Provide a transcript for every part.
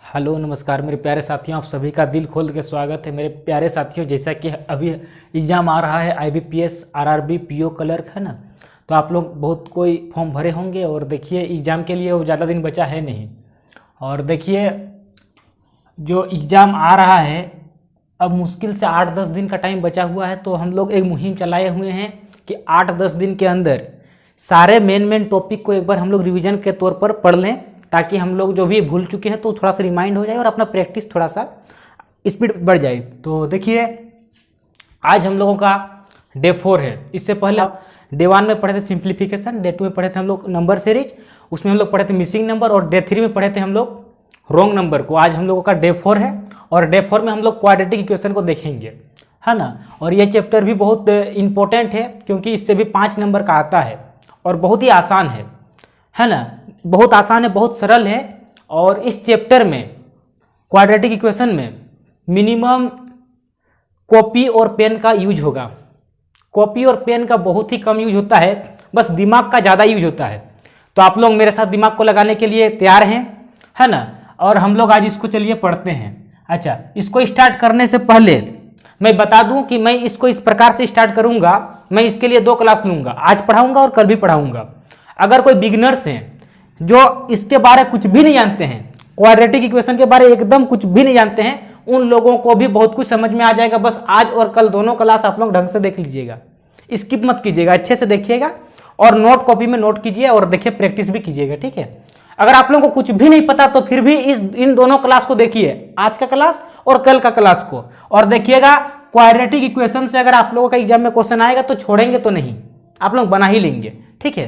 Hello नमस्कार मेरे प्यारे साथियों, आप सभी का दिल खोल के स्वागत है। मेरे प्यारे साथियों, जैसा कि अभी एग्ज़ाम आ रहा है आईबीपीएस आरआरबी पीओ क्लर्क है ना, तो आप लोग बहुत कोई फॉर्म भरे होंगे और देखिए एग्ज़ाम के लिए वो ज़्यादा दिन बचा है नहीं। और देखिए जो एग्ज़ाम आ रहा है अब मुश्किल से 8-10 दिन का टाइम बचा हुआ है, तो हम लोग एक मुहिम चलाए हुए हैं कि 8-10 दिन के अंदर सारे मेन टॉपिक को एक बार हम लोग रिवीजन के तौर पर पढ़ लें, ताकि हम लोग जो भी भूल चुके हैं तो थोड़ा सा रिमाइंड हो जाए और अपना प्रैक्टिस थोड़ा सा स्पीड बढ़ जाए। तो देखिए आज हम लोगों का डे 4 है। इससे पहले डे 1 में पढ़े थे सिंप्लीफिकेशन, डे 2 में पढ़े थे हम लोग नंबर सीरीज, उसमें हम लोग पढ़े थे मिसिंग नंबर, और डे 3 में पढ़े थे हम लोग रॉन्ग नंबर को। आज हम लोगों का डे 4 है और डे 4 में हम लोग क्वाड्रेटिक इक्वेशन को देखेंगे, है ना। और ये चैप्टर भी बहुत इंपॉर्टेंट है क्योंकि इससे भी 5 नंबर का आता है और बहुत ही आसान है ना, बहुत आसान है, बहुत सरल है। और इस चैप्टर में क्वाड्रेटिक इक्वेशन में मिनिमम कॉपी और पेन का यूज होगा। कॉपी और पेन का बहुत ही कम यूज होता है, बस दिमाग का ज़्यादा यूज होता है। तो आप लोग मेरे साथ दिमाग को लगाने के लिए तैयार हैं, है ना। और हम लोग आज इसको चलिए पढ़ते हैं। अच्छा, इसको स्टार्ट करने से पहले मैं बता दूं कि मैं इसको इस प्रकार से स्टार्ट करूंगा। मैं इसके लिए 2 क्लास लूंगा, आज पढ़ाऊंगा और कल भी पढ़ाऊंगा। अगर कोई बिगिनर्स हैं जो इसके बारे कुछ भी नहीं जानते हैं, क्वाड्रेटिक इक्वेशन के बारे एकदम कुछ भी नहीं जानते हैं, उन लोगों को भी बहुत कुछ समझ में आ जाएगा। बस आज और कल दोनों क्लास आप लोग ढंग से देख लीजिएगा, स्किप मत कीजिएगा, अच्छे से देखिएगा और नोट कॉपी में नोट कीजिए और देखिए प्रैक्टिस भी कीजिएगा, ठीक है। अगर आप लोगों को कुछ भी नहीं पता तो फिर भी इन दोनों क्लास को देखिए, आज का क्लास और कल का क्लास को, और देखिएगा क्वाड्रेटिक इक्वेशन से अगर आप लोगों का एग्जाम में क्वेश्चन आएगा तो छोड़ेंगे तो नहीं, आप लोग बना ही लेंगे, ठीक है।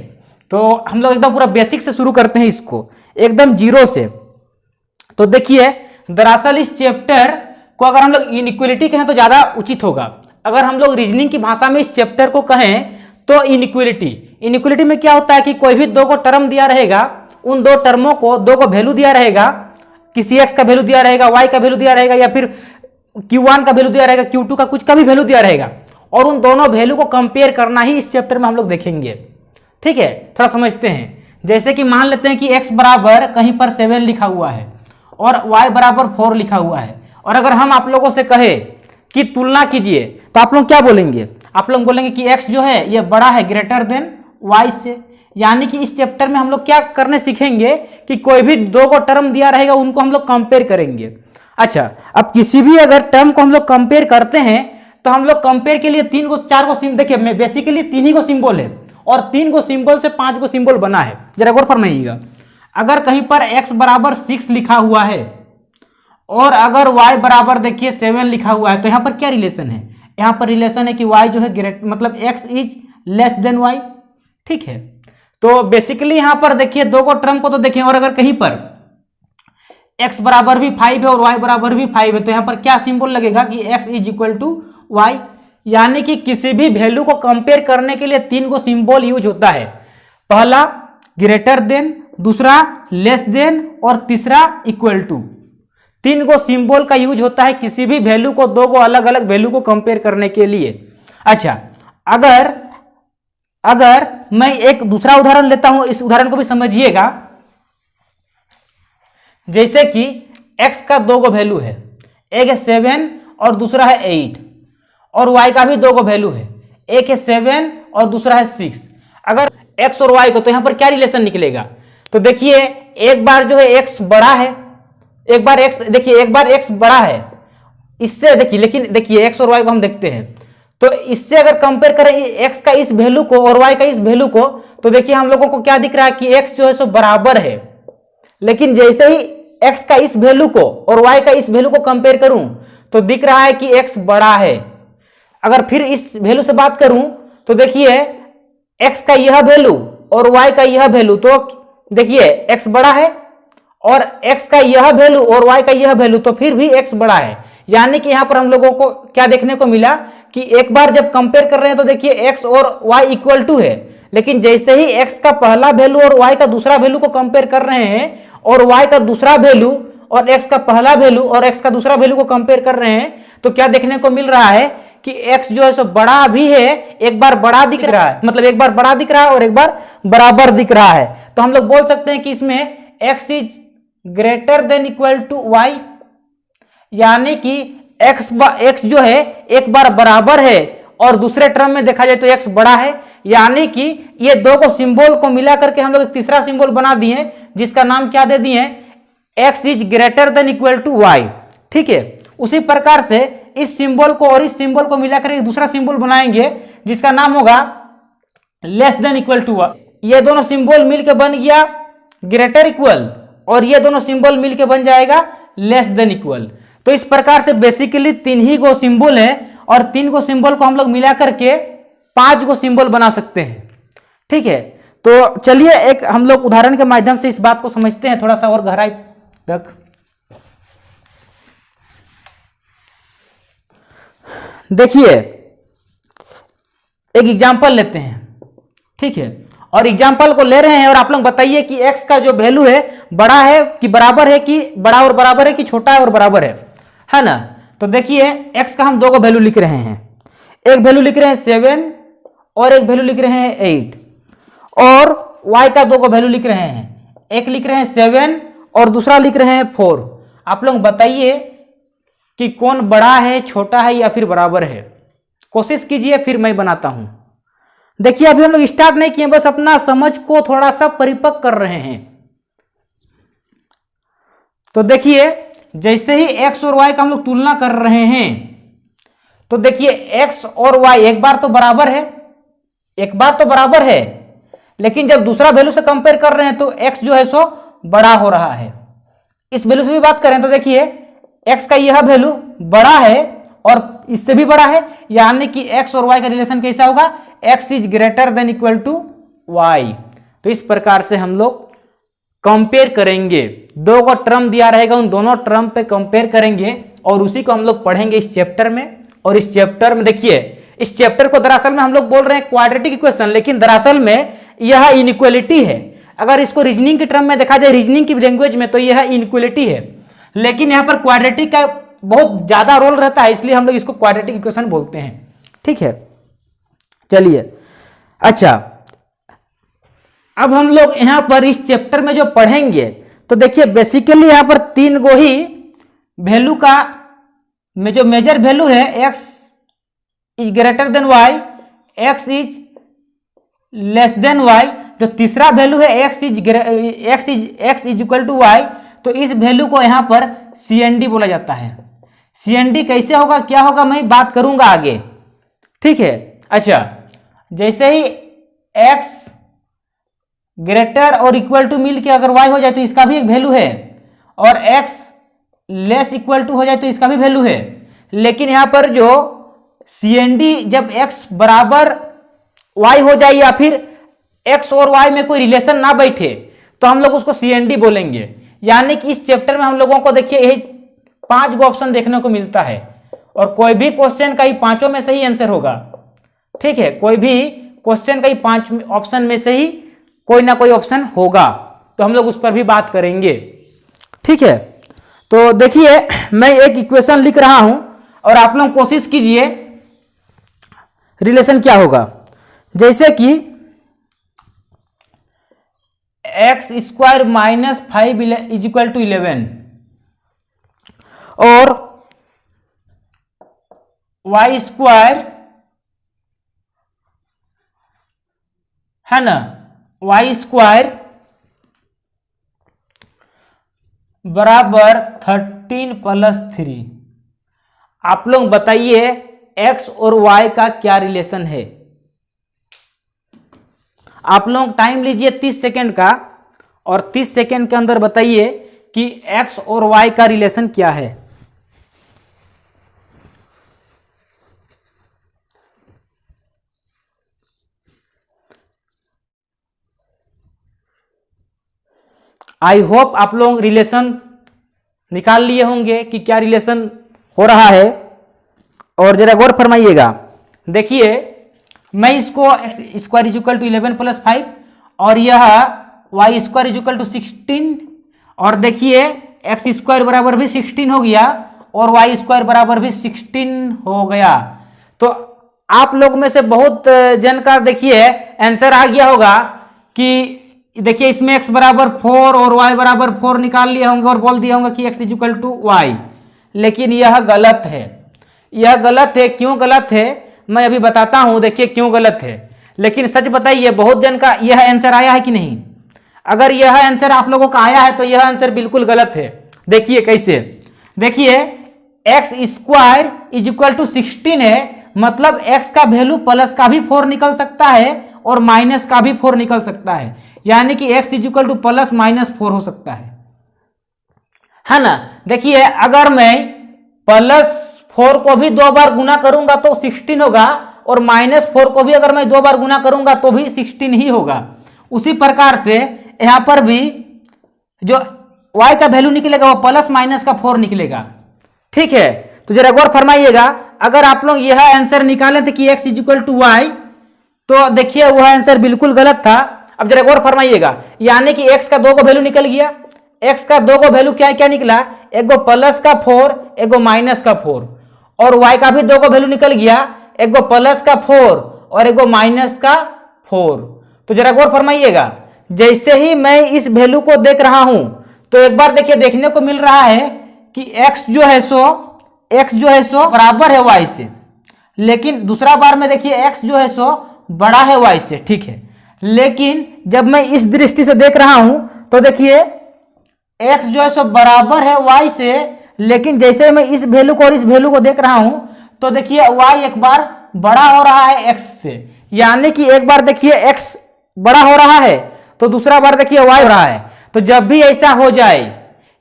तो हम लोग एकदम पूरा बेसिक से शुरू करते हैं, इसको एकदम जीरो से। तो देखिए दरअसल इस चैप्टर को अगर हम लोग इनइक्वालिटी कहें तो ज्यादा उचित होगा। अगर हम लोग रीजनिंग की भाषा में इस चैप्टर को कहें तो इनइक्वालिटी में क्या होता है कि कोई भी 2 को टर्म दिया रहेगा, उन 2 टर्मों को 2 को वैल्यू दिया रहेगा, किसी x का वैल्यू दिया रहेगा, y का वैल्यू दिया रहेगा, या फिर q1 का वैल्यू दिया रहेगा, q2 का कुछ का भी वैल्यू दिया रहेगा, और उन दोनों वैल्यू को कंपेयर करना ही इस चैप्टर में हम लोग देखेंगे, ठीक है। थोड़ा समझते हैं। जैसे कि मान लेते हैं कि x बराबर कहीं पर 7 लिखा हुआ है और y बराबर 4 लिखा हुआ है, और अगर हम आप लोगों से कहे कि तुलना कीजिए तो आप लोग क्या बोलेंगे? आप लोग बोलेंगे कि x जो है ये बड़ा है ग्रेटर देन y से। यानी कि इस चैप्टर में हम लोग क्या करने सीखेंगे कि कोई भी 2 को टर्म दिया रहेगा उनको हम लोग कंपेयर करेंगे। अच्छा, अब किसी भी अगर टर्म को हम लोग कंपेयर करते हैं तो हम लोग कंपेयर के लिए 3 को 4 को सिंबल, देखिए मैं बेसिकली 3 ही को सिंबल है और 3 को सिंबल से 5 को सिंबल बना है, जरा गौर फरमाइएगा। अगर कहीं पर x बराबर 6 लिखा हुआ है और अगर y बराबर देखिए 7 लिखा हुआ है, तो यहां पर क्या रिलेशन है? यहां पर रिलेशन है कि y जो है ग्रेट मतलब x is less than y, ठीक है। तो बेसिकली यहां पर देखिए 2 को टर्म को तो देखें, और अगर कहीं पर x बराबर भी 5 है और y बराबर भी 5 है, तो यहां पर क्या सिंबल लगेगा कि x is equal to y। यानी कि किसी भी वैल्यू को कंपेयर करने के लिए 3 को सिंबल यूज होता है। पहला ग्रेटर देन, दूसरा लेस देन और तीसरा इक्वल टू। 3 को सिंबल का यूज होता है किसी भी वैल्यू को 2 को अलग अलग वैल्यू को कंपेयर करने के लिए। अच्छा, अगर मैं एक दूसरा उदाहरण लेता हूं, इस उदाहरण को भी समझिएगा। जैसे कि x का 2 को वैल्यू है, एक है 7 और दूसरा है 8, और y का भी 2 को वैल्यू है, एक है 7 और दूसरा है 6। अगर x और y को, तो यहां पर क्या रिलेशन निकलेगा? तो देखिए एक बार जो है x बड़ा है, एक बार x देखिए एक बार x बड़ा है इससे, देखिए लेकिन देखिए x और y को हम देखते हैं, तो इससे अगर कंपेयर करें x का इस वैल्यू को और y का इस वैल्यू को, तो देखिए हम लोगों को क्या दिख रहा है कि x जो है सो बराबर है। लेकिन जैसे ही x का इस वैल्यू को और y का इस वैल्यू को कंपेयर करूं तो दिख रहा है कि x बड़ा है। अगर फिर इस वैल्यू से बात करूं तो देखिए x का यह वैल्यू और y का यह वैल्यू, तो देखिए x बड़ा है, और x का यह वैल्यू और y का यह वैल्यू, तो फिर भी x बड़ा है। यानी कि यहां पर हम लोगों को क्या देखने को मिला कि एक बार जब कंपेयर कर रहे हैं तो देखिए x और y इक्वल टू है, लेकिन जैसे ही x का पहला वैल्यू और y का दूसरा वैल्यू को कंपेयर कर रहे हैं, और y का दूसरा वैल्यू और x का पहला वैल्यू और x का दूसरा वैल्यू को कंपेयर कर रहे हैं, तो क्या देखने को मिल रहा है कि x जो है सो बड़ा भी है, एक बार बड़ा दिख रहा है, मतलब एक बार बड़ा दिख रहा है और एक बार बराबर दिख रहा है। तो हम लोग बोल सकते हैं कि इसमें x is greater than equal to y, यानी कि x जो है एक बार बराबर है और दूसरे टर्म में देखा जाए तो x बड़ा है, यानी कि ये दो को सिंबल को मिला करके हम लोग एक तीसरा सिंबल बना दिए जिसका नाम क्या दे दिए, x is greater than equal to y. ठीक है, उसी प्रकार से इस सिंबल को और इस सिंबल को मिलाकर एक दूसरा सिंबल बनाएंगे जिसका नाम होगा less than equal to y. ये दोनों सिंबल मिलकर बन गया ग्रेटर इक्वल और ये दोनों सिंबल मिलकर बन जाएगा लेस देन इक्वल। तो इस प्रकार से बेसिकली तीन ही गो सिंबल है और तीन गो सिंबल को हम लोग मिला करके 5 गो सिंबल बना सकते हैं। ठीक है, तो चलिए एक हम लोग उदाहरण के माध्यम से इस बात को समझते हैं थोड़ा सा और गहराई तक। देखिए एक एग्जांपल लेते हैं। ठीक है, और एग्जांपल को ले रहे हैं और आप लोग बताइए कि x का जो वैल्यू है बड़ा है कि बराबर है, कि बड़ा और बराबर है कि छोटा है और बराबर है ना। तो देखिए x का हम दो को वैल्यू लिख रहे हैं, एक वैल्यू लिख रहे हैं 7 और एक वैल्यू लिख रहे हैं 8, और y का दो को वैल्यू लिख रहे हैं, एक लिख रहे हैं 7 और दूसरा लिख रहे हैं 4। आप लोग बताइए कि कौन बड़ा है, छोटा है या फिर बराबर है। कोशिश कीजिए, फिर मैं बनाता हूं। देखिए अभी हम लोग स्टार्ट नहीं किए, बस अपना समझ को थोड़ा सा परिपक्व कर रहे हैं। तो देखिए जैसे ही x और y का हम लोग तुलना कर रहे हैं तो देखिए x और y एक बार तो बराबर है, एक बार तो बराबर है, लेकिन जब दूसरा वैल्यू से कंपेयर कर रहे हैं तो x जो है सो बड़ा हो रहा है। इस वैल्यू से भी बात करें तो देखिए x का यह वैल्यू बड़ा है और इससे भी बड़ा है, यानी कि x और y का रिलेशन कैसा होगा, x is greater than equal to y। तो इस प्रकार से हम लोग कंपेयर करेंगे, दो को टर्म दिया रहेगा उन दोनों टर्म पे कंपेयर करेंगे और उसी को हम लोग पढ़ेंगे इस चैप्टर में। और इस चैप्टर में देखिए, इस चैप्टर को दरअसल में हम लोग बोल रहे हैं क्वाड्रेटिक इक्वेशन, लेकिन दरअसल में यह इनइक्वालिटी है। अगर इसको रीजनिंग के टर्म में देखा जाए, रीजनिंग की लैंग्वेज में, तो यह इनइक्वालिटी है, लेकिन यहां पर क्वाड्रेटिक का बहुत ज्यादा रोल रहता है, इसलिए हम लोग इसको क्वाड्रेटिक इक्वेशन बोलते हैं। ठीक है, चलिए अच्छा, अब हम लोग यहां पर इस चैप्टर में जो पढ़ेंगे तो देखिए बेसिकली यहां पर तीन गो ही वैल्यू का में जो मेजर वैल्यू है, x is greater than y, x is less than y, जो तीसरा वैल्यू है x is equal to y, तो इस वैल्यू को यहां पर CND बोला जाता है। CND कैसे होगा, क्या होगा, मैं बात करूंगा आगे। ठीक है, अच्छा, जैसे ही x ग्रेटर और इक्वल टू मिल के अगर y हो जाए तो इसका भी एक वैल्यू है, और x लेस इक्वल टू हो जाए तो इसका भी वैल्यू है। लेकिन यहां पर जो CND जब x बराबर y हो जाए या फिर x और y में कोई रिलेशन ना बैठे तो हम लोग उसको CND बोलेंगे। यानी कि इस चैप्टर में हम लोगों को देखिए यही 5 गो ऑप्शन देखने को मिलता है और कोई भी क्वेश्चन का ही पांचों में से ही आंसर होगा। ठीक है, कोई भी क्वेश्चन का ही 5 ऑप्शन में से ही कोई ना कोई ऑप्शन होगा, तो हम लोग उस पर भी बात करेंगे। ठीक है, तो देखिए मैं एक इक्वेशन लिख रहा हूं और आप लोग कोशिश कीजिए रिलेशन क्या होगा। जैसे कि x square minus 5 is equal to 11 और वाई स्क्वायर है ना, वाई स्क्वायर बराबर 13 प्लस 3। आप लोग बताइए x और y का क्या रिलेशन है। आप लोग टाइम लीजिए 30 सेकेंड का और 30 सेकेंड के अंदर बताइए कि x और y का रिलेशन क्या है। आई होप आप लोग रिलेशन निकाल लिए होंगे कि क्या रिलेशन हो रहा है, और जरा गौर फरमाइएगा। देखिए मैं इसको x square equal to 11 plus 5 और यह वाई स्क्वायर इक्वल टू 16, और देखिए एक्स स्क्वायर बराबर भी 16 हो गया और वाई स्क्वायर बराबर भी 16 हो गया। तो आप लोग में से बहुत जन का देखिए आंसर आ गया होगा कि देखिए इसमें x बराबर 4 और y बराबर 4 निकाल लिए होंगे और बोल दिया होंगे कि x इक्वल टू वाई, लेकिन यह गलत है। यह गलत है, क्यों गलत है मैं अभी बताता हूं, देखिए क्यों गलत है। लेकिन सच बताइए बहुत जन का यह आंसर आया है कि नहीं? अगर यह आंसर आप लोगों का आया है तो यह आंसर बिल्कुल गलत है। देखिए कैसे, देखिए x square is equal to 16 है, मतलब x का वैल्यू प्लस का भी 4 निकल सकता है और माइनस का भी 4 निकल सकता है, यानी कि x is equal two plus minus 4 हो सकता है ना। देखिए अगर मैं प्लस 4 को भी 2 बार गुना करूंगा तो 16 होगा और माइनस 4 को भी अगर मैं 2 बार गुना करूंगा तो भी 16 ही होगा। उसी प्रकार से यहां पर भी जो y का वैल्यू निकलेगा वो प्लस माइनस का 4 निकलेगा। ठीक है, तो जरा गौर फरमाइएगा, अगर आप लोग यह आंसर निकाले थे कि x is equal to y, तो देखिए वह आंसर बिल्कुल गलत था। अब जरा गौर फरमाइएगा, यानी कि x का 2 को वैल्यू निकल गया, x का 2 को वैल्यू क्या क्या निकला, एक गो प्लस का 4 एक गो माइनस का 4, और y का भी 2 को वैल्यू निकल गया, एक गो प्लस का 4 और एक गो माइनस का 4। तो जरा गौर फरमाइएगा, जैसे ही मैं इस वैल्यू को देख रहा हूं तो एक बार देखिए देखने को मिल रहा है कि x जो है सो बराबर है y से, लेकिन दूसरा बार में देखिए x जो है सो बड़ा है y से। ठीक है, लेकिन जब मैं इस दृष्टि से देख रहा हूं तो देखिए x जो है सो बराबर है y से, लेकिन जैसे मैं इस वैल्यू को और इस वैल्यू को देख रहा हूं तो देखिए y एक बार बड़ा हो रहा है x से, यानी कि एक बार देखिए x बड़ा हो रहा है तो दूसरा बार देखिए y हो रहा है। तो जब भी ऐसा हो जाए,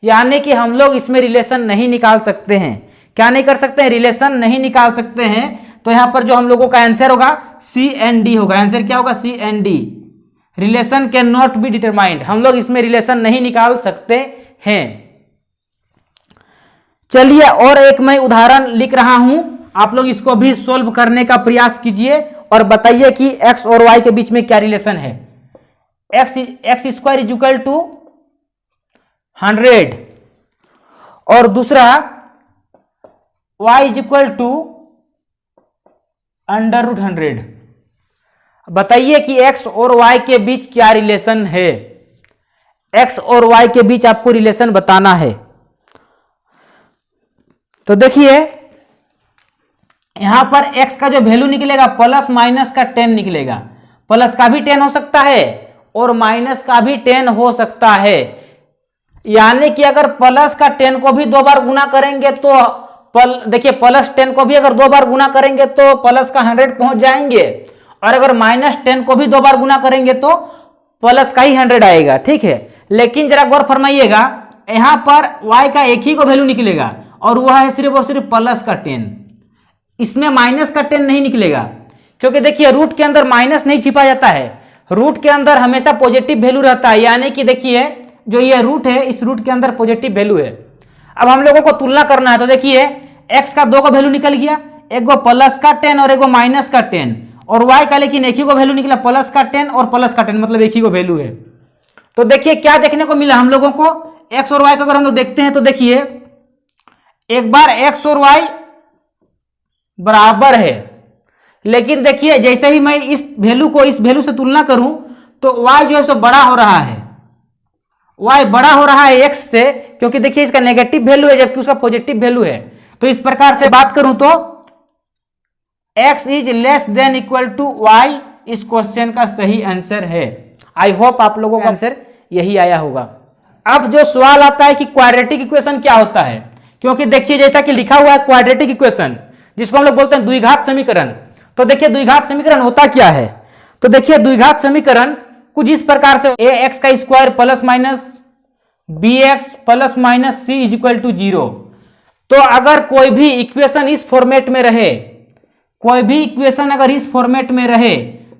यानी कि हम लोग इसमें रिलेशन नहीं निकाल सकते हैं। क्या नहीं कर सकते हैं? रिलेशन नहीं निकाल सकते हैं। तो यहां पर जो हम लोगों का आंसर होगा सी एंड डी होगा। आंसर क्या होगा? C and D. Relation can not be determined, हम लोग इसमें रिलेशन नहीं निकाल सकते हैं। चलिए और एक मैं उदाहरण लिख रहा हूं, आप लोग इसको भी सोल्व करने का प्रयास कीजिए और बताइए कि x और y के बीच में क्या रिलेशन है। X square is equal to 100 और दूसरा y इज इक्वल टू √100। बताइए कि x और y के बीच क्या रिलेशन है। x और y के बीच आपको रिलेशन बताना है। तो देखिए यहां पर x का जो वैल्यू निकलेगा प्लस माइनस का 10 निकलेगा। प्लस का भी 10 हो सकता है और माइनस का भी 10 हो सकता है, यानी कि अगर प्लस का 10 को भी 2 बार गुना करेंगे तो देखिए प्लस 10 को भी अगर 2 बार गुना करेंगे तो प्लस का 100 पहुंच जाएंगे, और अगर माइनस 10 को भी 2 बार गुना करेंगे तो प्लस का ही 100 आएगा। ठीक है, लेकिन जरा गौर फरमाइएगा, यहां पर y का एक ही को वैल्यू निकलेगा और वह है सिर्फ और सिर्फ प्लस का 10। इसमें माइनस का 10 नहीं निकलेगा, क्योंकि देखिए रूट के अंदर माइनस नहीं छिपा जाता है, रूट के अंदर हमेशा पॉजिटिव वैल्यू रहता है, यानी कि देखिए जो ये रूट है इस रूट के अंदर पॉजिटिव वैल्यू है। अब हम लोगों को तुलना करना है, तो देखिए x का 2 का वैल्यू निकल गया, एक गो प्लस का 10 और एक गो माइनस का 10, और y का लेकिन एक ही को वैल्यू निकला प्लस का 10 और प्लस का 10, मतलब एक ही को वैल्यू है। तो देखिए क्या देखने को मिला हम लोगों को, x और y को अगर हम लोग देखते हैं तो देखिए एक बार x और y बराबर है, लेकिन देखिए जैसे ही मैं इस वैल्यू को इस वैल्यू से तुलना करूं तो y जो है सो बड़ा हो रहा है, y बड़ा हो रहा है x से, क्योंकि देखिए इसका नेगेटिव वैल्यू है जबकि उसका पॉजिटिव वैल्यू है। तो इस प्रकार से बात करूं तो x is less than equal to y इस क्वेश्चन का सही आंसर है। आई होप आप लोगों का आंसर यही आया होगा। अब जो सवाल आता है कि क्वाड्रेटिक इक्वेशन क्या होता है, क्योंकि देखिए जैसा कि लिखा हुआ है क्वाड्रेटिक इक्वेशन, जिसको हम लोग बोलते हैं द्विघात समीकरण। तो देखिए द्विघात समीकरण होता क्या है, तो देखिए द्विघात समीकरण कुछ इस प्रकार से ax का square plus minus bx plus minus c is equal to 0। तो अगर कोई भी इक्वेशन इस फॉर्मेट में रहे, कोई भी इक्वेशन अगर इस फॉर्मेट में रहे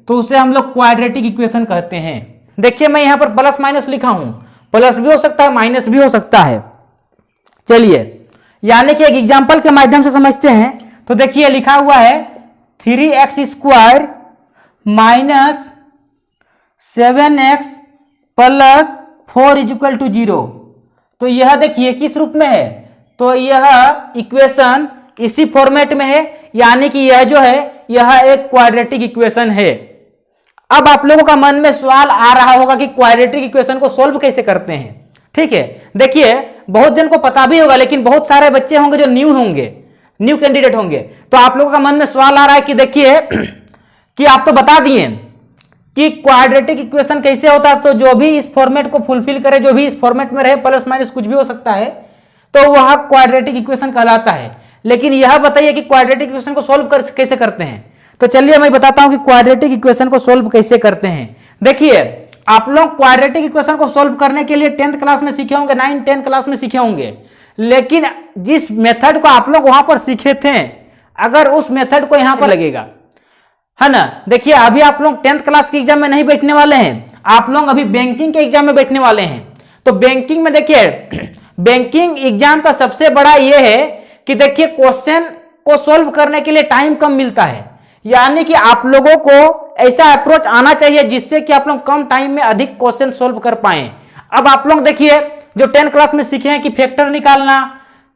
तो उसे हम लोग क्वाड्रेटिक इक्वेशन कहते हैं। देखिए मैं यहां पर प्लस माइनस लिखा हूं, प्लस भी हो सकता है माइनस भी हो सकता है। चलिए यानी कि एक एग्जांपल के माध्यम से समझते हैं। तो देखिए लिखा हुआ है 3x square minus 7x plus 4 is equal to 0। तो यह देखिए किस रूप में है, तो यह इक्वेशन इसी फॉर्मेट में है, यानी कि यह जो है यह एक क्वाड्रेटिक इक्वेशन है। अब आप लोगों का मन में सवाल आ रहा होगा कि क्वाड्रेटिक इक्वेशन को सोल्व कैसे करते हैं। ठीक है, देखिए बहुत जन को पता भी होगा, लेकिन बहुत सारे बच्चे होंगे जो न्यू होंगे, न्यू कैंडिडेट होंगे। तो आप लोगों का मन में सवाल आ रहा है कि देखिए कि आप तो बता दिए कि क्वाड्रेटिक इक्वेशन कैसे होता है, तो जो भी इस फॉर्मेट को फुलफिल करे, जो भी इस फॉर्मेट में रहे, प्लस माइनस कुछ भी हो सकता है, तो वह क्वाड्रेटिक इक्वेशन कहलाता है। लेकिन यह बताइए कि क्वाड्रेटिक इक्वेशन को सोल्व कैसे करते हैं। तो चलिए मैं बताता हूं कि क्वाड्रेटिक इक्वेशन को सोल्व कैसे करते हैं। देखिए आप लोग क्वाड्रेटिक इक्वेशन को सोल्व करने के लिए 10th क्लास में सीखे होंगे, 9, 10 क्लास में सीखे होंगे, लेकिन जिस मेथड को आप लोग वहां पर सीखे थे, अगर उस मेथड को यहां पर लगेगा, है ना। देखिए अभी आप लोग 10th क्लास के एग्जाम में नहीं बैठने वाले हैं, आप लोग अभी बैंकिंग के एग्जाम में बैठने वाले हैं। तो बैंकिंग में देखिए, बैंकिंग एग्जाम का सबसे बड़ा यह है कि देखिए क्वेश्चन को सोल्व करने के लिए टाइम कम मिलता है, यानी कि आप लोगों को ऐसा अप्रोच आना चाहिए जिससे कि आप लोग कम टाइम में अधिक क्वेश्चन सोल्व कर पाए। अब आप लोग देखिए जो 10th क्लास में सीखे हैं कि फैक्टर निकालना,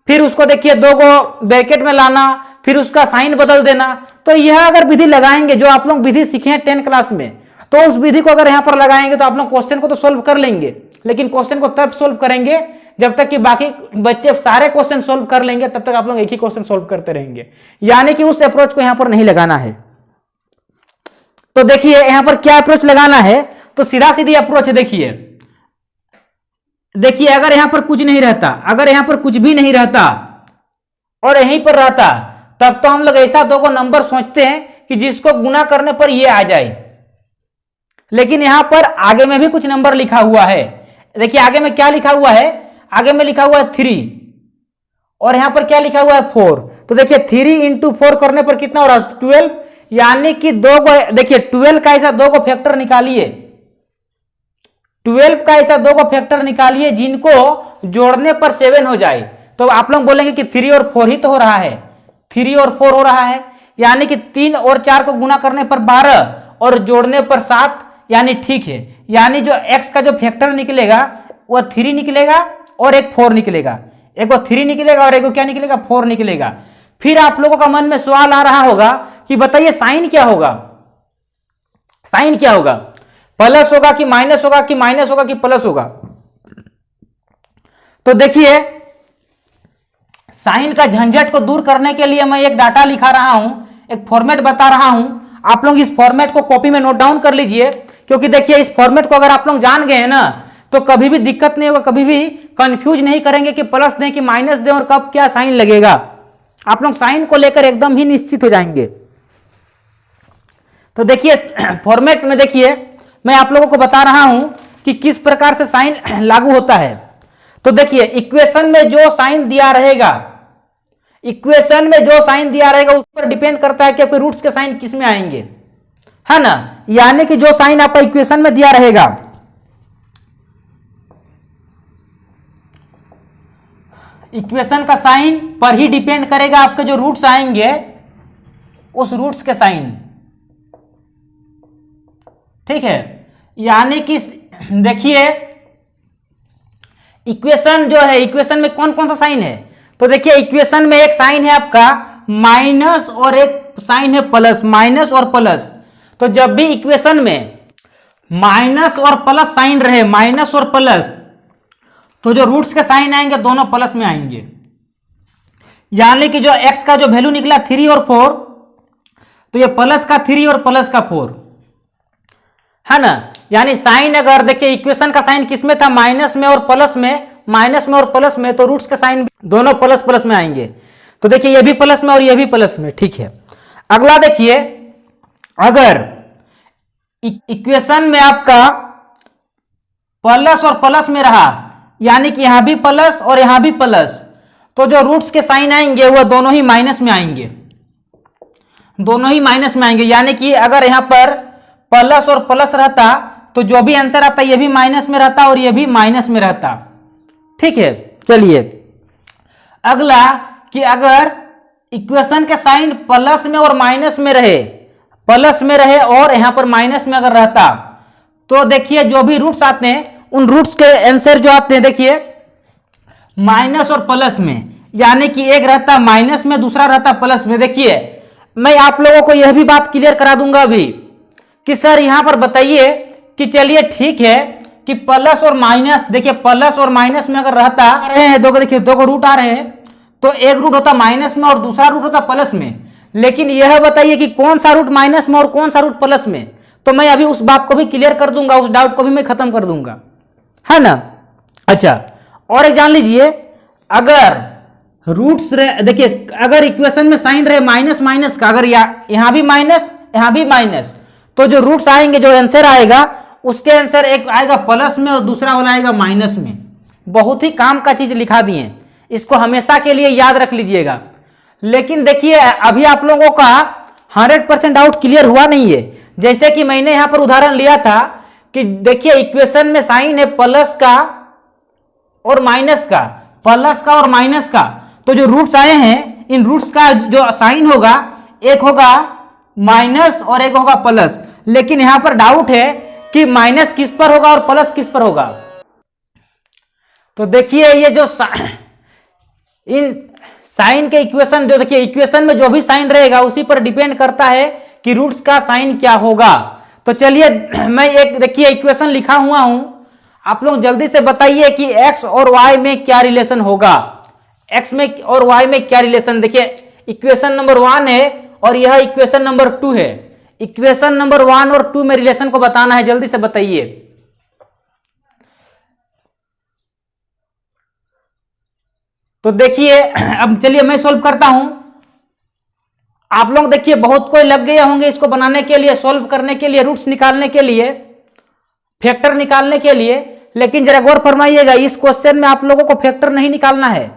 फिर उसको देखिए 2 को ब्रैकेट में लाना, फिर उसका साइन बदल देना, तो यह अगर विधि लगाएंगे, जो आप लोग विधि सीखे हैं 10th क्लास में, तो उस विधि को अगर यहां पर लगाएंगे तो आप लोग क्वेश्चन को तो सोल्व कर लेंगे, लेकिन क्वेश्चन को तब सोल्व करेंगे जब तक कि बाकी बच्चे सारे क्वेश्चन सोल्व कर लेंगे, तब तक आप लोग एक ही क्वेश्चन सोल्व करते रहेंगे, यानी कि उस अप्रोच को यहां पर नहीं लगाना है। तो देखिए यहां पर क्या अप्रोच लगाना है, तो सीधा सीधी अप्रोच है। देखिए अगर यहां पर कुछ नहीं रहता, अगर यहां पर कुछ भी नहीं रहता और यहीं पर रहता, तब तो हम लोग ऐसा 2 को नंबर सोचते हैं कि जिसको गुना करने पर ये आ जाए, लेकिन यहां पर आगे में भी कुछ नंबर लिखा हुआ है। देखिए आगे में क्या लिखा हुआ है, आगे में लिखा हुआ है 3 और यहां पर क्या लिखा हुआ है 4। तो देखिए 3 × 4 करने पर कितना हो रहा है 12, यानी कि 2 को देखिए 12 का ऐसा 2 को फैक्टर निकालिए, 12 का ऐसा 2 को फैक्टर निकालिए जिनको जोड़ने पर 7 हो जाए। तो आप लोग बोलेंगे कि 3 और 4 ही तो हो रहा है, 3 और 4 हो रहा है, यानी कि 3 और 4 को गुना करने पर 12 और जोड़ने पर 7, यानी ठीक है। यानी जो x का जो फैक्टर निकलेगा वह 3 निकलेगा और एक 4 निकलेगा, एक वो 3 निकलेगा और एक वो क्या निकलेगा 4 निकलेगा। फिर आप लोगों का मन में सवाल आ रहा होगा कि बताइए साइन क्या होगा, साइन क्या होगा, प्लस होगा कि माइनस होगा, कि माइनस होगा कि प्लस होगा। तो देखिए साइन का झंझट को दूर करने के लिए मैं एक डाटा लिखा रहा हूं, एक फॉर्मेट बता रहा हूं, आप लोग इस फॉर्मेट को कॉपी में नोट डाउन कर लीजिए, क्योंकि देखिए इस फॉर्मेट को अगर आप लोग जान गए हैं ना, तो कभी भी दिक्कत नहीं होगा, कभी भी कंफ्यूज नहीं करेंगे कि प्लस दें कि माइनस दें और कब क्या साइन लगेगा। आप लोग साइन को लेकर एकदम ही निश्चित हो जाएंगे। तो देखिए फॉर्मेट में देखिए मैं आप लोगों को बता रहा हूं कि किस प्रकार से साइन लागू होता है। तो देखिए इक्वेशन में जो साइन दिया रहेगा, इक्वेशन में जो साइन दिया रहेगा उस पर डिपेंड करता है कि आपके रूट्स के साइन किस में आएंगे, है ना। यानी कि जो साइन आपका इक्वेशन में दिया रहेगा, इक्वेशन का साइन पर ही डिपेंड करेगा आपके जो रूट्स आएंगे उस रूट्स के साइन, ठीक है। यानी कि देखिए इक्वेशन जो है, इक्वेशन में कौन कौन सा साइन है, तो देखिए इक्वेशन में एक साइन है आपका माइनस और एक साइन है प्लस, माइनस और प्लस। तो जब भी इक्वेशन में माइनस और प्लस साइन रहे, माइनस और प्लस, तो जो रूट्स के साइन आएंगे दोनों प्लस में आएंगे। यानी कि जो x का जो वैल्यू निकला 3 और 4, तो ये प्लस का 3 और प्लस का 4, है ना। यानी साइन अगर देखिए इक्वेशन का साइन किसमें था, माइनस में और प्लस में, माइनस में और प्लस में, तो रूट्स के साइन दोनों प्लस प्लस में आएंगे। तो देखिए ये भी प्लस में और ये भी प्लस में, ठीक है। अगला देखिए अगर इक्वेशन में आपका प्लस और प्लस में रहा, यानी कि यहां भी प्लस और यहां भी प्लस, तो जो रूट्स के साइन आएंगे वह दोनों ही माइनस में आएंगे, दोनों ही माइनस में आएंगे। यानी कि अगर यहां पर प्लस और प्लस रहता तो जो भी आंसर आता ये भी माइनस में रहता और ये भी माइनस में रहता, ठीक है। चलिए अगला कि अगर इक्वेशन के साइन प्लस में और माइनस में रहे, प्लस में रहे और यहां पर माइनस में अगर रहता, तो देखिए जो भी रूट्स आते हैं उन रूट्स के आंसर जो आते हैं देखिए माइनस और प्लस में, यानी कि एक रहता माइनस में, दूसरा रहता प्लस में। देखिए मैं आप लोगों को यह भी बात क्लियर करा दूंगा अभी कि सर यहाँ पर बताइए कि चलिए ठीक है कि प्लस और माइनस, देखिए प्लस और माइनस में अगर रहता रहे हैं दो, देखिए दो को रूट आ रहे हैं तो एक रूट होता माइनस में और दूसरा रूट होता प्लस में, लेकिन यह बताइए कि कौन सा रूट माइनस में और कौन सा रूट प्लस में। तो मैं अभी उस बात को भी क्लियर कर दूंगा, उस डाउट को भी मैं खत्म कर दूंगा, है ना। अच्छा, और एक जान लीजिए, अगर रूट्स देखिए अगर इक्वेशन में साइन रहे माइनस माइनस का, अगर यहां भी माइनस यहां भी माइनस, तो जो रूट्स आएंगे, जो आंसर आएगा उसके आंसर एक आएगा प्लस में और दूसरा वाला आएगा माइनस में। बहुत ही काम का चीज लिखा दिए, इसको हमेशा के लिए याद रख लीजिएगा। लेकिन देखिए अभी आप लोगों का 100% डाउट क्लियर हुआ नहीं है। जैसे कि मैंने यहां पर उदाहरण लिया था कि देखिए इक्वेशन में साइन है प्लस का और माइनस का, प्लस का और माइनस का, तो जो रूट्स आए हैं इन रूट्स का जो साइन होगा एक होगा माइनस और एक होगा प्लस। लेकिन यहां पर डाउट है कि माइनस किस पर होगा और प्लस किस पर होगा। तो देखिए ये जो इन साइन के इक्वेशन, जो देखिए इक्वेशन में जो भी साइन रहेगा उसी पर डिपेंड करता है कि रूट्स का साइन क्या होगा। तो चलिए मैं एक देखिए इक्वेशन लिखा हुआ हूं, आप लोग जल्दी से बताइए कि x और y में क्या रिलेशन होगा। x में और y में क्या रिलेशन, देखिए इक्वेशन नंबर 1 है और यह इक्वेशन नंबर 2 है। इक्वेशन नंबर 1 और 2 में रिलेशन को बताना है, जल्दी से बताइए। तो देखिए अब चलिए मैं सॉल्व करता हूं। आप लोग देखिए बहुत कोई लग गए होंगे इसको बनाने के लिए, सॉल्व करने के लिए, रूट्स निकालने के लिए, फैक्टर निकालने के लिए। लेकिन जरा गौर फरमाइएगा, इस क्वेश्चन में आप लोगों को फैक्टर नहीं निकालना है,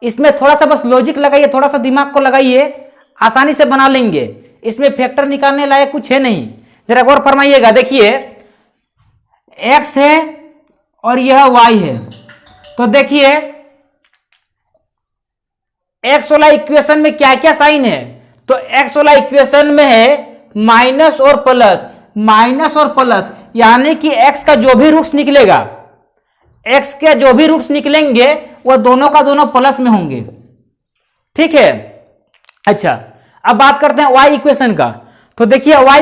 इसमें थोड़ा सा बस लॉजिक लगाइए, थोड़ा सा दिमाग को लगाइए, आसानी से बना लेंगे। इसमें फैक्टर निकालने लायक कुछ है नहीं। जरा गौर फरमाइएगा, देखिए x है और यह y है। तो देखिए x वाला इक्वेशन में क्या क्या साइन है, तो x वाला इक्वेशन में है माइनस और प्लस, माइनस और प्लस, यानी कि x का जो भी रूट्स निकलेगा, x के जो भी रूट्स निकलेंगे वो दोनों का दोनों प्लस में होंगे, ठीक है। अच्छा, अब बात करते हैं y इक्वेशन का। तो देखिए y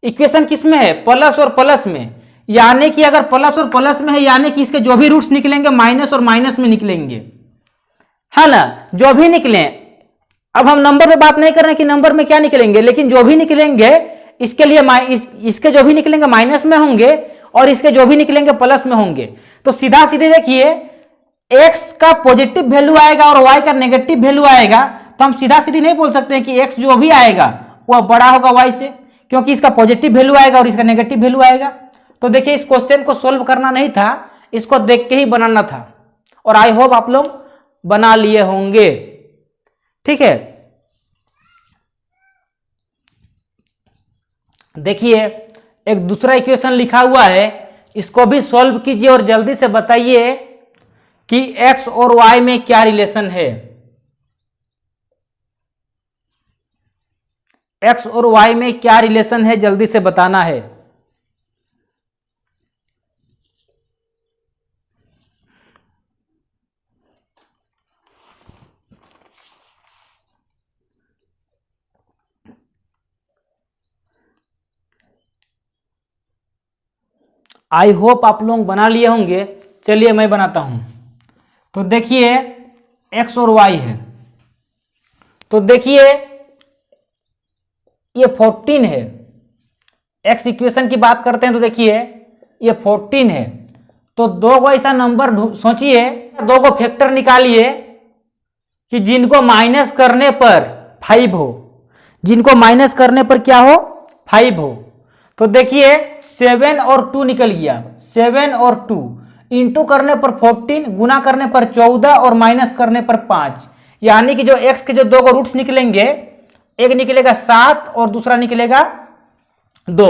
इक्वेशन किस में है, प्लस और प्लस में, यानी कि अगर प्लस और प्लस में है यानी कि इसके जो भी रूट्स निकलेंगे माइनस और माइनस में निकलेंगे, है ना, जो भी निकले। अब हम नंबर में बात नहीं कर रहे हैं कि नंबर में क्या निकलेंगे, लेकिन जो भी निकलेंगे इसके लिए इसके जो भी निकलेंगे माइनस में होंगे और इसके जो भी निकलेंगे प्लस में होंगे। तो सीधा सीधे देखिए x का पॉजिटिव वैल्यू आएगा और y का नेगेटिव वैल्यू आएगा, तो हम सीधा सीधी नहीं बोल सकते हैं कि x जो भी आएगा वह बड़ा होगा y से, क्योंकि इसका पॉजिटिव वैल्यू आएगा और इसका नेगेटिव वैल्यू आएगा। तो देखिए इस क्वेश्चन को सोल्व करना नहीं था, इसको देख के ही बनाना था, और आई होप आप लोग बना लिए होंगे, ठीक है। देखिए एक दूसरा इक्वेशन लिखा हुआ है, इसको भी सॉल्व कीजिए और जल्दी से बताइए कि x और y में क्या रिलेशन है। x और y में क्या रिलेशन है, जल्दी से बताना है। आई होप आप लोग बना लिए होंगे। चलिए मैं बनाता हूं। तो देखिए x और y है, तो देखिए ये 14 है। x इक्वेशन की बात करते हैं तो देखिए ये 14 है। तो दो को ऐसा नंबर सोचिए, दो को फैक्टर निकालिए कि जिनको माइनस करने पर 5 हो, जिनको माइनस करने पर क्या हो, 5 हो। तो देखिए 7 और 2 निकल गया, 7 और 2 इंटू करने पर 14, गुना करने पर 14 और माइनस करने पर 5, यानी कि जो x के जो दो को रूट्स निकलेंगे, एक निकलेगा 7 और दूसरा निकलेगा 2।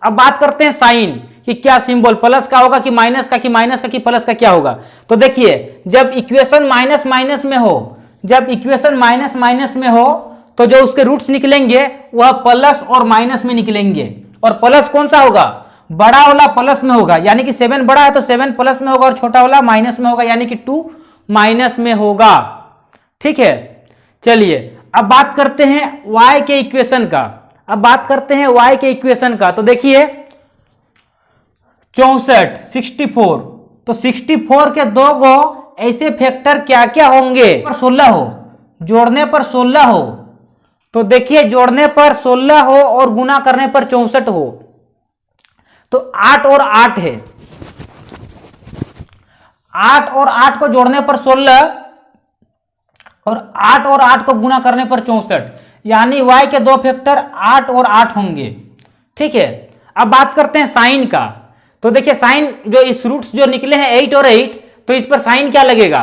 अब बात करते हैं साइन कि क्या सिंबल प्लस का होगा कि माइनस का, कि माइनस का कि प्लस का क्या होगा। तो देखिए जब इक्वेशन माइनस माइनस में हो, जब इक्वेशन माइनस माइनस में हो तो जो उसके रूट्स निकलेंगे वह प्लस और माइनस में निकलेंगे, और प्लस कौन सा होगा, बड़ा वाला प्लस में होगा, यानी कि 7 बड़ा है तो 7 प्लस में होगा और छोटा वाला माइनस में होगा, यानी कि 2 माइनस में होगा, ठीक है। चलिए अब बात करते हैं y के इक्वेशन का। अब बात करते हैं y के इक्वेशन का। तो देखिए 64 64, तो 64 के दो गो ऐसे फैक्टर क्या क्या होंगे, 16 हो, जोड़ने पर 16 हो। तो देखिए जोड़ने पर 16 हो और गुना करने पर 64 हो, तो 8 और 8 है, 8 और 8 को जोड़ने पर 16 और 8 और 8 को गुना करने पर 64, यानी y के दो फैक्टर 8 और 8 होंगे। ठीक है, अब बात करते हैं साइन का। तो देखिए साइन जो इस रूट्स जो निकले हैं 8 और 8, तो इस पर साइन क्या लगेगा।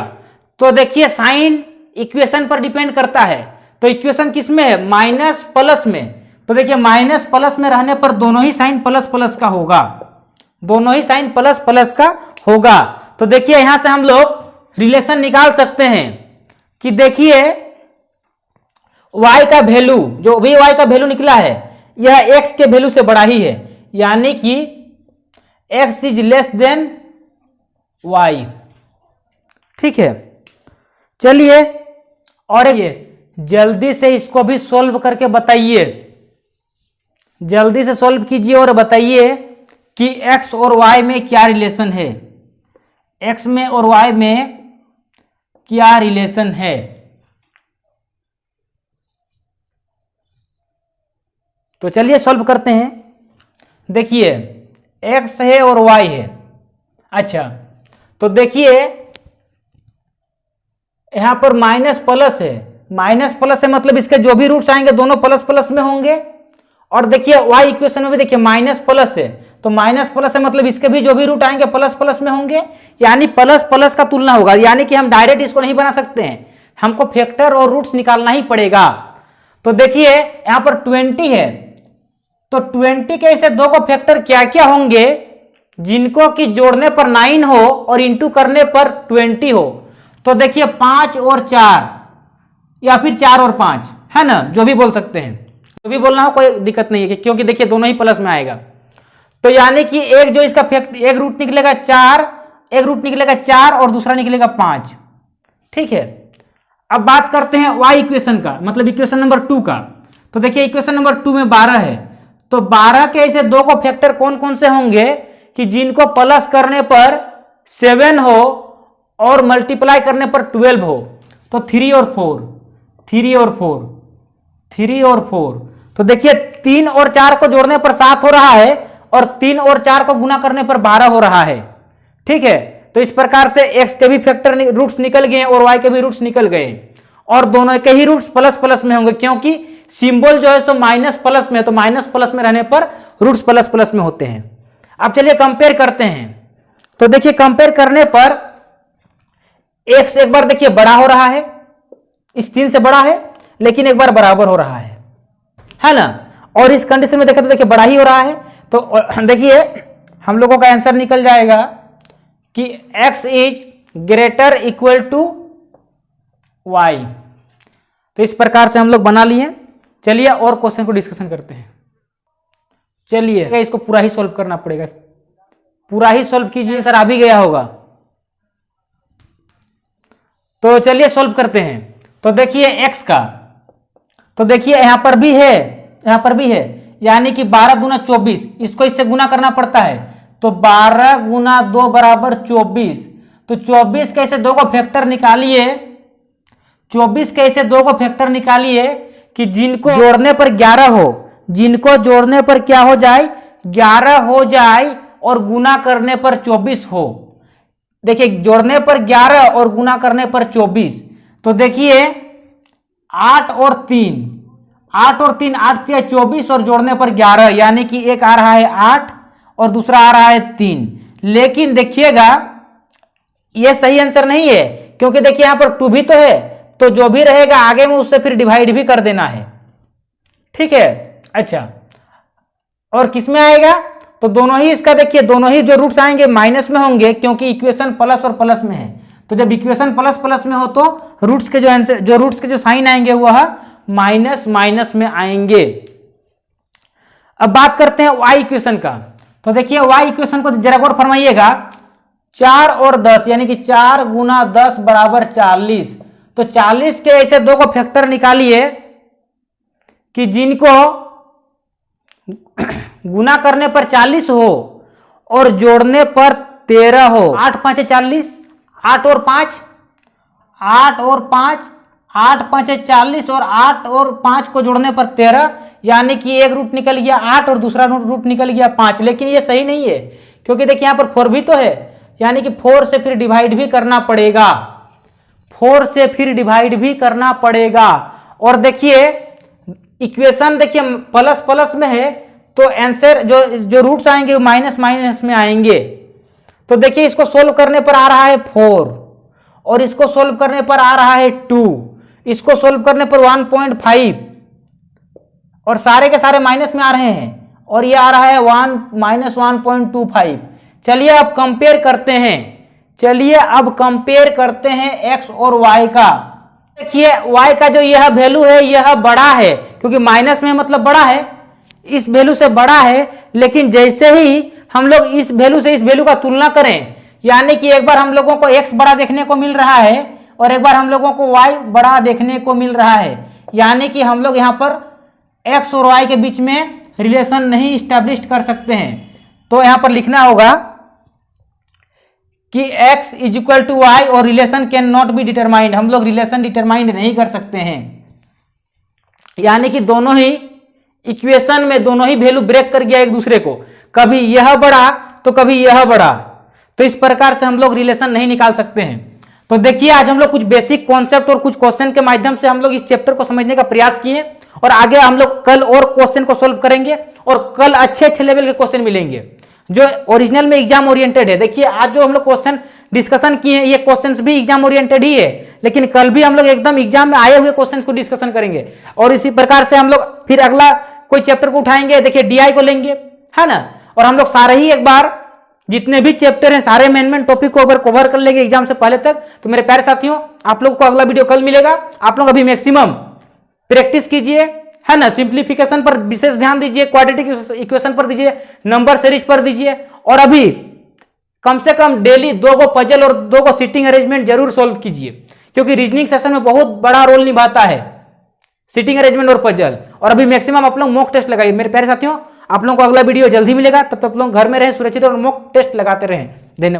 तो देखिए साइन इक्वेशन पर डिपेंड करता है, तो इक्वेशन किस में है, माइनस प्लस में। तो देखिए माइनस प्लस में रहने पर दोनों ही साइन प्लस प्लस का होगा, दोनों ही साइन प्लस प्लस का होगा। तो देखिए यहां से हम लोग रिलेशन निकाल सकते हैं कि देखिए y का वैल्यू, जो भी y का वैल्यू निकला है यह x के वैल्यू से बड़ा ही है, यानी कि x is less than y। ठीक है, चलिए और ये जल्दी से इसको भी सॉल्व करके बताइए, जल्दी से सॉल्व कीजिए और बताइए कि x और y में क्या रिलेशन है, x में और y में क्या रिलेशन है। तो चलिए सॉल्व करते हैं। देखिए x है और y है। अच्छा, तो देखिए यहां पर माइनस प्लस है, माइनस प्लस है मतलब इसके जो भी रूट्स आएंगे दोनों प्लस प्लस में होंगे। और देखिए y इक्वेशन में भी देखिए माइनस प्लस है, तो माइनस प्लस है मतलब इसके भी जो भी रूट आएंगे प्लस प्लस में होंगे, यानी प्लस प्लस का तुलना होगा। यानी कि हम डायरेक्ट इसको नहीं बना सकते हैं, हमको फैक्टर और रूट्स निकालना ही पड़ेगा। तो देखिए यहां पर 20 है, तो 20 के ऐसे दो को फैक्टर क्या क्या होंगे जिनको कि जोड़ने पर 9 हो और इंटू करने पर 20 हो। तो देखिए 5 और 4 या फिर 4 और 5, है ना, जो भी बोल सकते हैं, जो भी बोलना हो कोई दिक्कत नहीं है, क्योंकि देखिए दोनों ही प्लस में आएगा। तो यानी कि एक जो इसका फैक्ट एक रूट निकलेगा 4, एक रूट निकलेगा 4 और दूसरा निकलेगा 5। ठीक है, अब बात करते हैं y इक्वेशन का, मतलब इक्वेशन नंबर 2 का। तो देखिए इक्वेशन नंबर 2 में 12 है, तो 12 के ऐसे दो को फैक्टर कौन कौन से होंगे कि जिनको प्लस करने पर 7 हो और मल्टीप्लाई करने पर 12 हो। तो 3 और 4, 3 और 4, 3 और 4। तो देखिए 3 और 4 को जोड़ने पर 7 हो रहा है और 3 और 4 को गुना करने पर 12 हो रहा है। ठीक है, तो इस प्रकार से x के भी फैक्टर रूट्स निकल गए और y के भी रूट्स निकल गए, और दोनों के ही रूट्स प्लस प्लस में होंगे, क्योंकि सिंबल जो है सो माइनस प्लस में है, तो माइनस प्लस में रहने पर रूट्स प्लस प्लस में होते हैं। अब चलिए कंपेयर करते हैं। तो देखिए कंपेयर करने पर x एक बार देखिए बड़ा हो रहा है, इस 3 से बड़ा है, लेकिन एक बार बराबर हो रहा है ना, और इस कंडीशन में देखा तो देखिए बड़ा ही हो रहा है। तो देखिए हम लोगों का आंसर निकल जाएगा कि x is greater equal to y। तो इस प्रकार से हम लोग बना लिए। चलिए और क्वेश्चन को डिस्कशन करते हैं। चलिए इसको पूरा ही सॉल्व करना पड़ेगा, पूरा ही सॉल्व कीजिए, आंसर आ भी गया होगा। तो चलिए सॉल्व करते हैं। तो देखिए x का, तो देखिए यहां पर भी है, यहां पर भी है, यानी कि 12 गुना 24, इसको इससे गुना करना पड़ता है। तो 12 गुना 2 बराबर 24। तो 24 के ऐसे दो को फैक्टर निकालिए, 24 के ऐसे दो को फैक्टर निकालिए कि जिनको जोड़ने पर 11 हो, जिनको जोड़ने पर क्या हो जाए, 11 हो जाए और गुना करने पर 24 हो। देखिए जोड़ने पर 11 और गुना करने पर 24। तो देखिए 8 और 3, 8 और 3, 8 3 24 और जोड़ने पर 11, यानी कि एक आ रहा है 8 और दूसरा आ रहा है 3। लेकिन देखिएगा ये सही आंसर नहीं है, क्योंकि देखिए यहां पर 2 भी तो है, तो जो भी रहेगा आगे में उससे फिर डिवाइड भी कर देना है। ठीक है, अच्छा, और किस में आएगा, तो दोनों ही इसका देखिए दोनों ही जो रूट्स आएंगे माइनस में होंगे, क्योंकि इक्वेशन प्लस और प्लस में है। तो जब इक्वेशन प्लस प्लस में हो तो रूट्स के जो आंसर, जो रूट्स के जो साइन आएंगे वह माइनस माइनस में आएंगे। अब बात करते हैं y इक्वेशन का। तो देखिए y इक्वेशन को जरा गौर फरमाइएगा, 4 और 10 यानी कि 4 गुना 10 बराबर 40। तो 40 के ऐसे दो को फैक्टर निकालिए कि जिनको गुना करने पर 40 हो और जोड़ने पर 13 हो। 8 5 40, 8 और 5, 8 और 5, 8 5 40 और 8 और 5 को जोड़ने पर 13, यानी कि एक रूट निकल गया 8 और दूसरा रूट निकल गया 5। लेकिन ये सही नहीं है, क्योंकि देखिए यहाँ पर 4 भी तो है, यानी कि 4 से फिर डिवाइड भी करना पड़ेगा, 4 से फिर डिवाइड भी करना पड़ेगा। और देखिए इक्वेशन देखिए प्लस प्लस में है, तो आंसर जो रूट्स आएंगे वो माइनस माइनस में आएंगे। तो देखिए इसको सोल्व करने पर आ रहा है 4 और इसको सोल्व करने पर आ रहा है 2, इसको सोल्व करने पर 1.5 और सारे के सारे माइनस में आ रहे हैं, और ये आ रहा है 1 माइनस 1.25। चलिए अब कंपेयर करते हैं, चलिए अब कंपेयर करते हैं x और y का। देखिए y का जो यह वैल्यू है यह बड़ा है, क्योंकि माइनस में मतलब बड़ा है, इस वैल्यू से बड़ा है। लेकिन जैसे ही हम लोग इस वैल्यू से इस वैल्यू का तुलना करें, यानी कि एक बार हम लोगों को x बड़ा देखने को मिल रहा है और एक बार हम लोगों को y बड़ा देखने को मिल रहा है, यानी कि हम लोग यहाँ पर x और y के बीच में रिलेशन नहीं स्टैब्लिश कर सकते हैं। तो यहाँ पर लिखना होगा कि x is equal to Y और relation can not be determined. हम लोग रिलेशन डिटरमाइंड नहीं कर सकते हैं, यानी कि दोनों ही इक्वेशन में दोनों ही वैल्यू ब्रेक कर गया एक दूसरे को, कभी यह बड़ा तो कभी यह बड़ा। तो इस प्रकार से हम लोग रिलेशन नहीं निकाल सकते हैं। तो देखिए आज हम लोग कुछ बेसिक कॉन्सेप्ट और कुछ क्वेश्चन के माध्यम से हम लोग इस चैप्टर को समझने का प्रयास किए, और आगे हम लोग कल और क्वेश्चन को सोल्व करेंगे और कल अच्छे अच्छे लेवल के क्वेश्चन मिलेंगे जो ओरिजिनल में एग्जाम ओरिएंटेड है। देखिए आज जो हम लोग क्वेश्चन डिस्कशन किए हैं ये क्वेश्चंस भी एग्जाम ओरिएंटेड ही है, लेकिन कल भी हम लोग एकदम एग्जाम में आए हुए क्वेश्चंस को डिस्कशन करेंगे। और इसी प्रकार से हम लोग फिर अगला कोई चैप्टर को उठाएंगे, देखिए डीआई को लेंगे, है ना, और हम लोग सारे ही एक बार जितने भी चैप्टर हैं सारे मेन टॉपिक को अगर कवर कर लेंगे एग्जाम से पहले तक। तो मेरे प्यारे साथियों आप लोग को अगला वीडियो कल मिलेगा। आप लोग अभी मैक्सिमम प्रैक्टिस कीजिए, है ना, सिंप्लीफिकेशन पर विशेष ध्यान दीजिए, क्वाड्रेटिक इक्वेशन पर दीजिए, नंबर सीरीज पर दीजिए, और अभी कम से कम डेली 2 गो पजल और 2 गो सीटिंग अरेंजमेंट जरूर सोल्व कीजिए, क्योंकि रीजनिंग सेशन में बहुत बड़ा रोल निभाता है सीटिंग अरेंजमेंट और पजल। और अभी मैक्सिमम आप लोग मॉक टेस्ट लगाइए। मेरे प्यारे साथियों आप लोगों को अगला वीडियो जल्दी मिलेगा, तब तक आप लोग घर में रहें सुरक्षित और मॉक टेस्ट लगाते रहें। धन्यवाद।